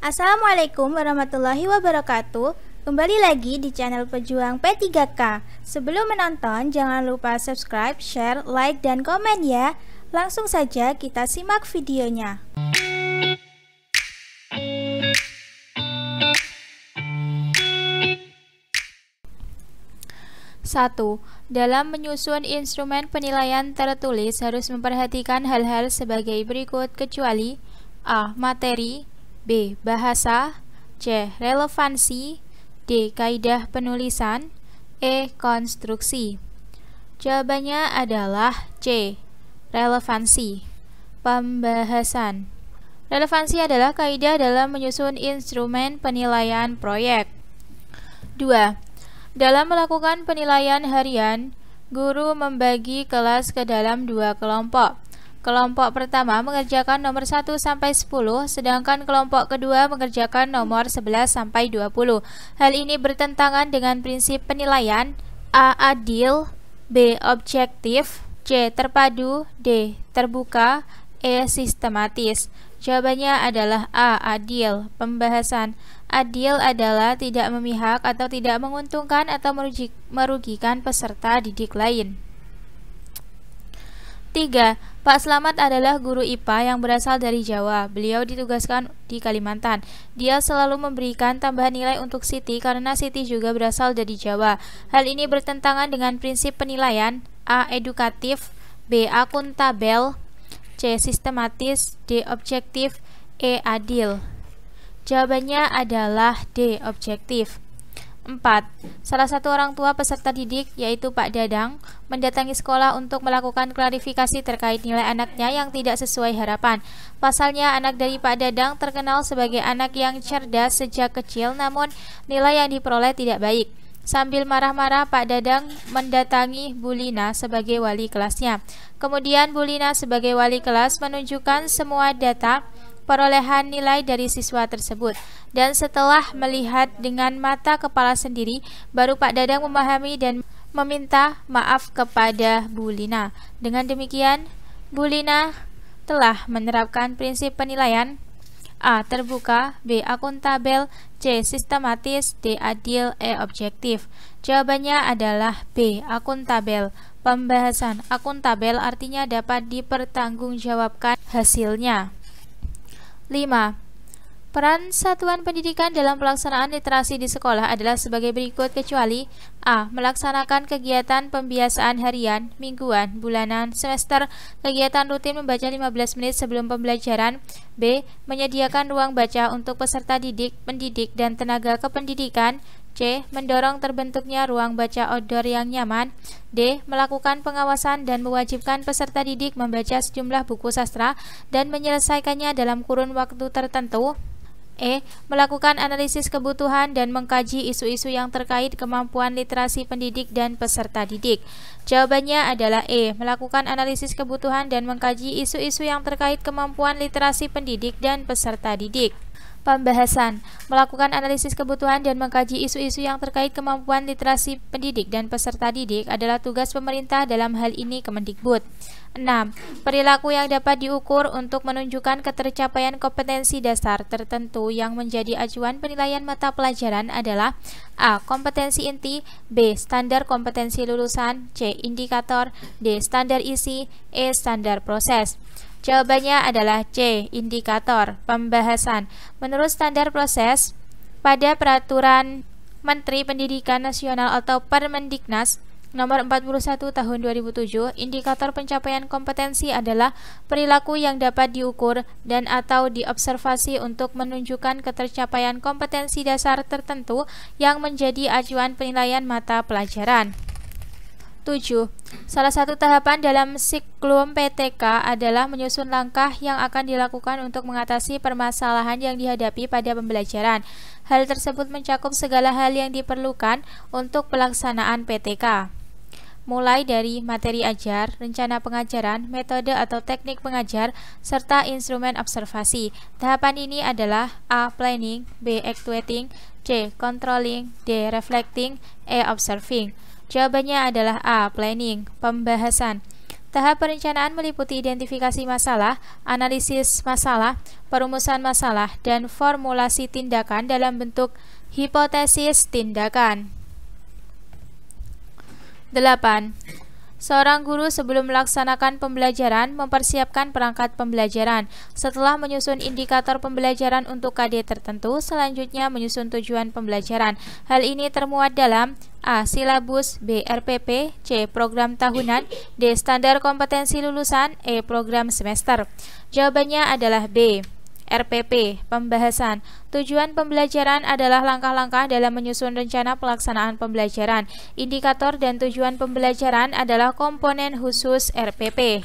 Assalamualaikum warahmatullahi wabarakatuh. Kembali lagi di channel Pejuang P3K. Sebelum menonton, jangan lupa subscribe, share, like, dan komen ya. Langsung saja kita simak videonya. 1. Dalam menyusun instrumen penilaian tertulis harus memperhatikan hal-hal sebagai berikut kecuali A. Materi, B. Bahasa, C. Relevansi, D. Kaidah penulisan, E. Konstruksi. Jawabannya adalah C. Relevansi. Pembahasan. Relevansi adalah kaidah dalam menyusun instrumen penilaian proyek. 2. Dalam melakukan penilaian harian, guru membagi kelas ke dalam dua kelompok. Kelompok pertama mengerjakan nomor 1 sampai 10, sedangkan kelompok kedua mengerjakan nomor 11 sampai 20. Hal ini bertentangan dengan prinsip penilaian: A. Adil, B. Objektif, C. Terpadu, D. Terbuka, E. Sistematis. Jawabannya adalah A. Adil. Pembahasan. Adil adalah tidak memihak atau tidak menguntungkan atau merugikan peserta didik lain. 3. Pak Slamet adalah guru IPA yang berasal dari Jawa. Beliau ditugaskan di Kalimantan. Dia selalu memberikan tambahan nilai untuk Siti karena Siti juga berasal dari Jawa. Hal ini bertentangan dengan prinsip penilaian: A. Edukatif, B. Akuntabel, C. Sistematis, D. Objektif, E. Adil. Jawabannya adalah D. Objektif. 4. Salah satu orang tua peserta didik, yaitu Pak Dadang, mendatangi sekolah untuk melakukan klarifikasi terkait nilai anaknya yang tidak sesuai harapan. Pasalnya, anak dari Pak Dadang terkenal sebagai anak yang cerdas sejak kecil, namun nilai yang diperoleh tidak baik. Sambil marah-marah, Pak Dadang mendatangi Bu Lina sebagai wali kelasnya. Kemudian Bu Lina sebagai wali kelas menunjukkan semua data perolehan nilai dari siswa tersebut, dan setelah melihat dengan mata kepala sendiri, baru Pak Dadang memahami dan meminta maaf kepada Bu Lina. Dengan demikian, Bu Lina telah menerapkan prinsip penilaian: A. Terbuka, B. Akuntabel, C. Sistematis, D. Adil, E. Objektif. Jawabannya adalah B. Akuntabel. Pembahasan. Akuntabel artinya dapat dipertanggungjawabkan hasilnya. 5. Peran satuan pendidikan dalam pelaksanaan literasi di sekolah adalah sebagai berikut kecuali A. Melaksanakan kegiatan pembiasaan harian, mingguan, bulanan, semester, kegiatan rutin membaca 15 menit sebelum pembelajaran, B. Menyediakan ruang baca untuk peserta didik, pendidik, dan tenaga kependidikan, C. Mendorong terbentuknya ruang baca outdoor yang nyaman, D. Melakukan pengawasan dan mewajibkan peserta didik membaca sejumlah buku sastra dan menyelesaikannya dalam kurun waktu tertentu, E. Melakukan analisis kebutuhan dan mengkaji isu-isu yang terkait kemampuan literasi pendidik dan peserta didik. Jawabannya adalah E. Melakukan analisis kebutuhan dan mengkaji isu-isu yang terkait kemampuan literasi pendidik dan peserta didik. Pembahasan. Melakukan analisis kebutuhan dan mengkaji isu-isu yang terkait kemampuan literasi pendidik dan peserta didik adalah tugas pemerintah, dalam hal ini Kemendikbud. 6. Perilaku yang dapat diukur untuk menunjukkan ketercapaian kompetensi dasar tertentu yang menjadi acuan penilaian mata pelajaran adalah A. Kompetensi inti, B. Standar kompetensi lulusan, C. Indikator, D. Standar isi, E. Standar proses. Jawabannya adalah C. Indikator. Pembahasan. Menurut standar proses, pada Peraturan Menteri Pendidikan Nasional atau Permendiknas Nomor 41 Tahun 2007, indikator pencapaian kompetensi adalah perilaku yang dapat diukur dan atau diobservasi untuk menunjukkan ketercapaian kompetensi dasar tertentu yang menjadi acuan penilaian mata pelajaran. 7. Salah satu tahapan dalam siklum PTK adalah menyusun langkah yang akan dilakukan untuk mengatasi permasalahan yang dihadapi pada pembelajaran. Hal tersebut mencakup segala hal yang diperlukan untuk pelaksanaan PTK, mulai dari materi ajar, rencana pengajaran, metode atau teknik pengajar, serta instrumen observasi. Tahapan ini adalah A. Planning, B. Actuating, C. Controlling, D. Reflecting, E. Observing. Jawabannya adalah A. Planning. Pembahasan. Tahap perencanaan meliputi identifikasi masalah, analisis masalah, perumusan masalah, dan formulasi tindakan dalam bentuk hipotesis tindakan. 8. Seorang guru sebelum melaksanakan pembelajaran mempersiapkan perangkat pembelajaran. Setelah menyusun indikator pembelajaran untuk KD tertentu, selanjutnya menyusun tujuan pembelajaran. Hal ini termuat dalam A. Silabus, B. RPP, C. Program tahunan, D. Standar kompetensi lulusan, E. Program semester. Jawabannya adalah B. RPP, pembahasan. Tujuan pembelajaran adalah langkah-langkah dalam menyusun rencana pelaksanaan pembelajaran. Indikator dan tujuan pembelajaran adalah komponen khusus RPP.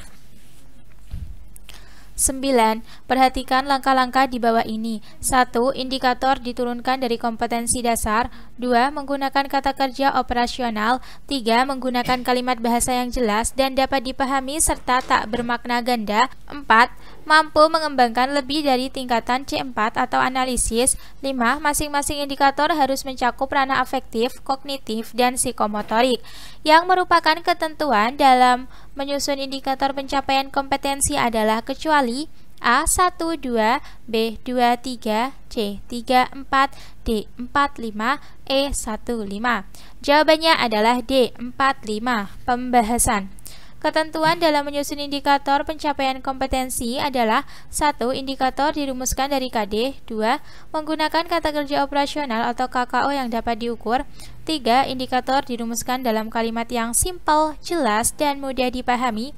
9. Perhatikan langkah-langkah di bawah ini. 1. Indikator diturunkan dari kompetensi dasar. 2. Menggunakan kata kerja operasional. 3. Menggunakan kalimat bahasa yang jelas dan dapat dipahami serta tak bermakna ganda. 4. Mampu mengembangkan lebih dari tingkatan C4 atau analisis. 5. Masing-masing indikator harus mencakup ranah afektif, kognitif, dan psikomotorik, yang merupakan ketentuan dalam menyusun indikator pencapaian kompetensi adalah kecuali A. 1, 2, B. 2, 3, C. 3, 4, D. 4, 5, E. 1, 5. Jawabannya adalah D. 4, 5. Pembahasan. Ketentuan dalam menyusun indikator pencapaian kompetensi adalah 1. Indikator dirumuskan dari KD. 2. Menggunakan kata kerja operasional atau KKO yang dapat diukur. 3. Indikator dirumuskan dalam kalimat yang simpel, jelas, dan mudah dipahami.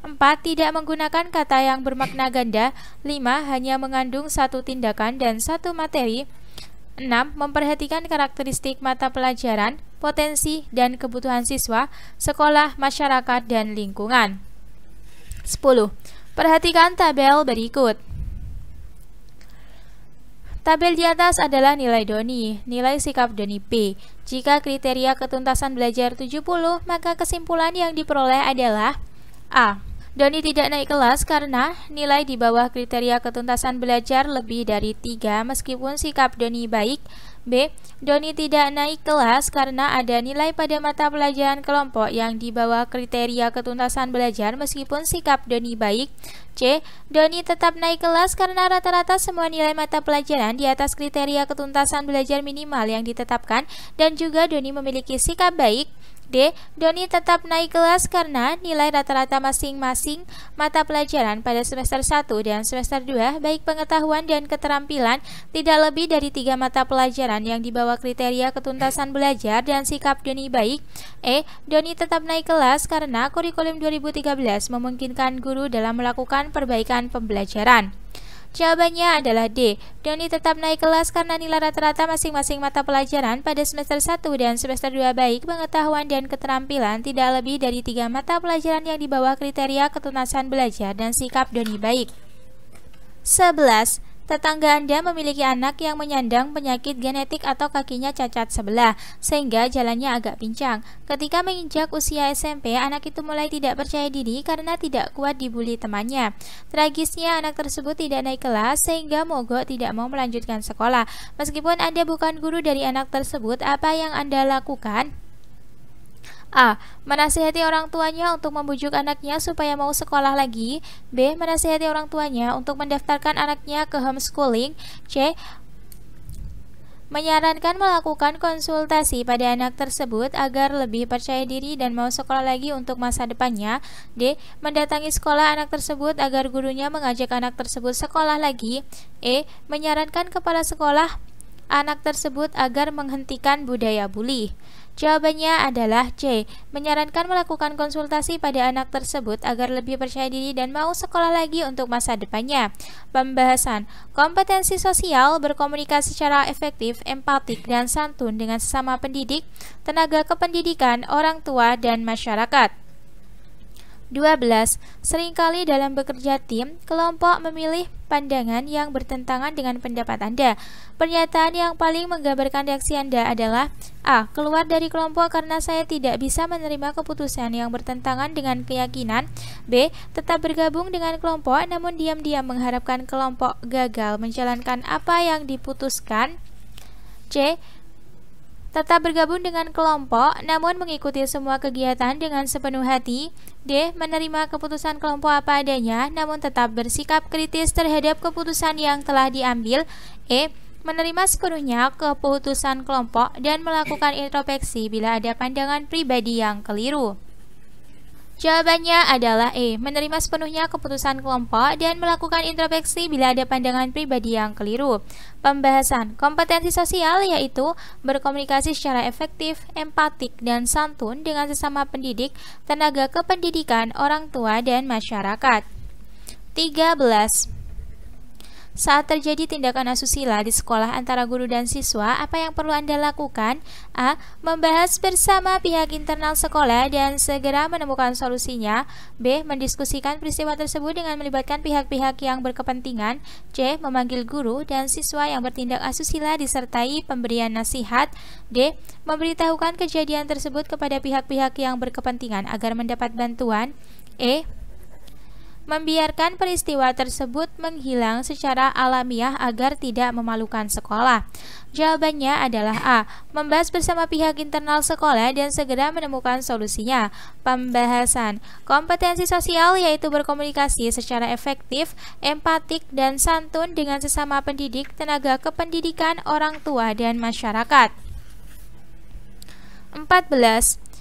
4. Tidak menggunakan kata yang bermakna ganda. 5. Hanya mengandung satu tindakan dan satu materi. 6. Memperhatikan karakteristik mata pelajaran, potensi, dan kebutuhan siswa, sekolah, masyarakat, dan lingkungan. 10. Perhatikan tabel berikut. Tabel di atas adalah nilai Doni, nilai sikap Doni P. Jika kriteria ketuntasan belajar 70, maka kesimpulan yang diperoleh adalah A. Doni tidak naik kelas karena nilai di bawah kriteria ketuntasan belajar lebih dari 3 meskipun sikap Doni baik. B. Doni tidak naik kelas karena ada nilai pada mata pelajaran kelompok yang di bawah kriteria ketuntasan belajar meskipun sikap Doni baik. C. Doni tetap naik kelas karena rata-rata semua nilai mata pelajaran di atas kriteria ketuntasan belajar minimal yang ditetapkan dan juga Doni memiliki sikap baik. D. Doni tetap naik kelas karena nilai rata-rata masing-masing mata pelajaran pada semester 1 dan semester 2 baik pengetahuan dan keterampilan tidak lebih dari 3 mata pelajaran yang dibawa kriteria ketuntasan belajar dan sikap Doni baik. E. Doni tetap naik kelas karena kurikulum 2013 memungkinkan guru dalam melakukan perbaikan pembelajaran. Jawabannya adalah D. Doni tetap naik kelas karena nilai rata-rata masing-masing mata pelajaran pada semester 1 dan semester 2 baik pengetahuan dan keterampilan tidak lebih dari 3 mata pelajaran yang di bawah kriteria ketuntasan belajar dan sikap Doni baik. 11. Tetangga Anda memiliki anak yang menyandang penyakit genetik atau kakinya cacat sebelah, sehingga jalannya agak pincang. Ketika menginjak usia SMP, anak itu mulai tidak percaya diri karena tidak kuat dibully temannya. Tragisnya, anak tersebut tidak naik kelas sehingga mogok tidak mau melanjutkan sekolah. Meskipun Anda bukan guru dari anak tersebut, apa yang Anda lakukan? A. Menasihati orang tuanya untuk membujuk anaknya supaya mau sekolah lagi. B. Menasihati orang tuanya untuk mendaftarkan anaknya ke homeschooling. C. Menyarankan melakukan konsultasi pada anak tersebut agar lebih percaya diri dan mau sekolah lagi untuk masa depannya. D. Mendatangi sekolah anak tersebut agar gurunya mengajak anak tersebut sekolah lagi. E. Menyarankan kepala sekolah anak tersebut agar menghentikan budaya bully. Jawabannya adalah C. Menyarankan melakukan konsultasi pada anak tersebut agar lebih percaya diri dan mau sekolah lagi untuk masa depannya. Pembahasan. Kompetensi sosial, berkomunikasi secara efektif, empatik, dan santun dengan sesama pendidik, tenaga kependidikan, orang tua, dan masyarakat. 12. Seringkali dalam bekerja tim, kelompok memilih pandangan yang bertentangan dengan pendapat Anda. Pernyataan yang paling menggambarkan reaksi Anda adalah A. Keluar dari kelompok karena saya tidak bisa menerima keputusan yang bertentangan dengan keyakinan. B. Tetap bergabung dengan kelompok namun diam-diam mengharapkan kelompok gagal menjalankan apa yang diputuskan. C. tetap bergabung dengan kelompok namun mengikuti semua kegiatan dengan sepenuh hati. D. Menerima keputusan kelompok apa adanya namun tetap bersikap kritis terhadap keputusan yang telah diambil. E. Menerima sepenuhnya keputusan kelompok dan melakukan introspeksi bila ada pandangan pribadi yang keliru. Jawabannya adalah E. Menerima sepenuhnya keputusan kelompok dan melakukan introspeksi bila ada pandangan pribadi yang keliru. Pembahasan kompetensi sosial yaitu berkomunikasi secara efektif, empatik, dan santun dengan sesama pendidik, tenaga kependidikan, orang tua, dan masyarakat. 13. Saat terjadi tindakan asusila di sekolah antara guru dan siswa, apa yang perlu Anda lakukan? A. Membahas bersama pihak internal sekolah dan segera menemukan solusinya. B. Mendiskusikan peristiwa tersebut dengan melibatkan pihak-pihak yang berkepentingan. C. Memanggil guru dan siswa yang bertindak asusila disertai pemberian nasihat. D. Memberitahukan kejadian tersebut kepada pihak-pihak yang berkepentingan agar mendapat bantuan. E. Membiarkan peristiwa tersebut menghilang secara alamiah agar tidak memalukan sekolah. Jawabannya adalah A. Membahas bersama pihak internal sekolah dan segera menemukan solusinya. Pembahasan kompetensi sosial yaitu berkomunikasi secara efektif, empatik, dan santun dengan sesama pendidik, tenaga kependidikan, orang tua, dan masyarakat. 14.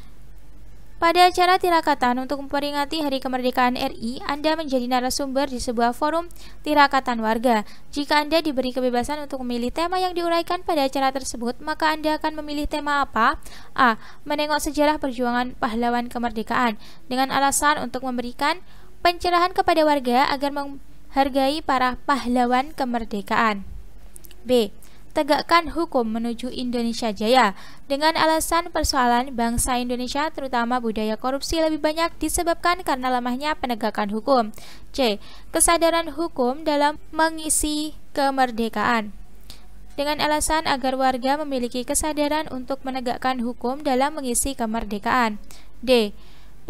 Pada acara tirakatan untuk memperingati Hari Kemerdekaan RI, Anda menjadi narasumber di sebuah forum tirakatan warga. Jika Anda diberi kebebasan untuk memilih tema yang diuraikan pada acara tersebut, maka Anda akan memilih tema apa? A. Menengok sejarah perjuangan pahlawan kemerdekaan dengan alasan untuk memberikan pencerahan kepada warga agar menghargai para pahlawan kemerdekaan. B. Tegakkan hukum menuju Indonesia Jaya dengan alasan persoalan bangsa Indonesia terutama budaya korupsi lebih banyak disebabkan karena lemahnya penegakan hukum. C. Kesadaran hukum dalam mengisi kemerdekaan dengan alasan agar warga memiliki kesadaran untuk menegakkan hukum dalam mengisi kemerdekaan. D.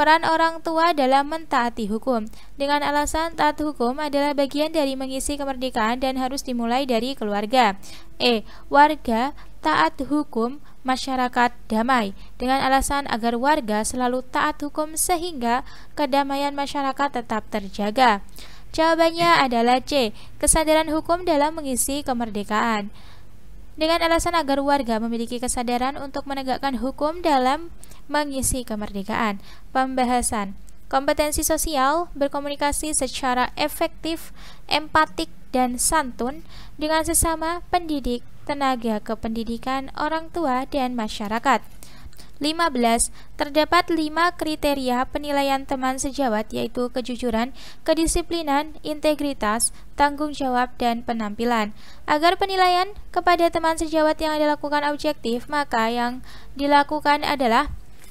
Peran orang tua dalam mentaati hukum dengan alasan taat hukum adalah bagian dari mengisi kemerdekaan dan harus dimulai dari keluarga. E. Warga taat hukum, masyarakat damai dengan alasan agar warga selalu taat hukum sehingga kedamaian masyarakat tetap terjaga. Jawabannya adalah C. Kesadaran hukum dalam mengisi kemerdekaan dengan alasan agar warga memiliki kesadaran untuk menegakkan hukum dalam mengisi kemerdekaan. Pembahasan kompetensi sosial berkomunikasi secara efektif, empatik, dan santun dengan sesama pendidik, tenaga kependidikan, orang tua, dan masyarakat. 15. Terdapat 5 kriteria penilaian teman sejawat yaitu kejujuran, kedisiplinan, integritas, tanggung jawab, dan penampilan. Agar penilaian kepada teman sejawat yang dilakukan objektif, maka yang dilakukan adalah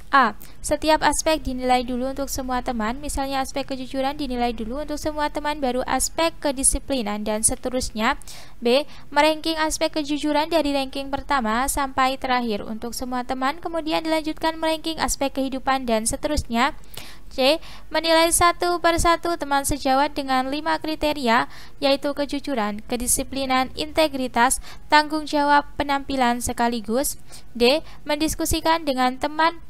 A. Setiap aspek dinilai dulu untuk semua teman, misalnya aspek kejujuran dinilai dulu untuk semua teman, baru aspek kedisiplinan, dan seterusnya. B. Meranking aspek kejujuran dari ranking pertama sampai terakhir untuk semua teman, kemudian dilanjutkan meranking aspek kehidupan, dan seterusnya. C. Menilai satu persatu teman sejawat dengan 5 kriteria, yaitu kejujuran, kedisiplinan, integritas, tanggung jawab, penampilan sekaligus. D. Mendiskusikan dengan teman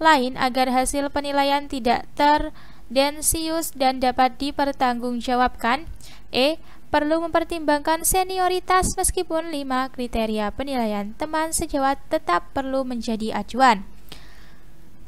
lain agar hasil penilaian tidak tendensius dan dapat dipertanggungjawabkan. E. Perlu mempertimbangkan senioritas meskipun 5 kriteria penilaian teman sejawat tetap perlu menjadi acuan.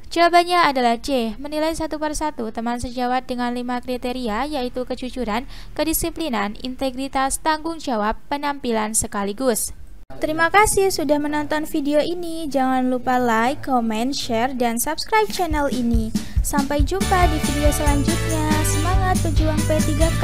Jawabannya adalah C. Menilai satu persatu teman sejawat dengan 5 kriteria yaitu kejujuran, kedisiplinan, integritas, tanggung jawab, penampilan sekaligus. Terima kasih sudah menonton video ini. Jangan lupa like, comment, share, dan subscribe channel ini. Sampai jumpa di video selanjutnya. Semangat pejuang P3K.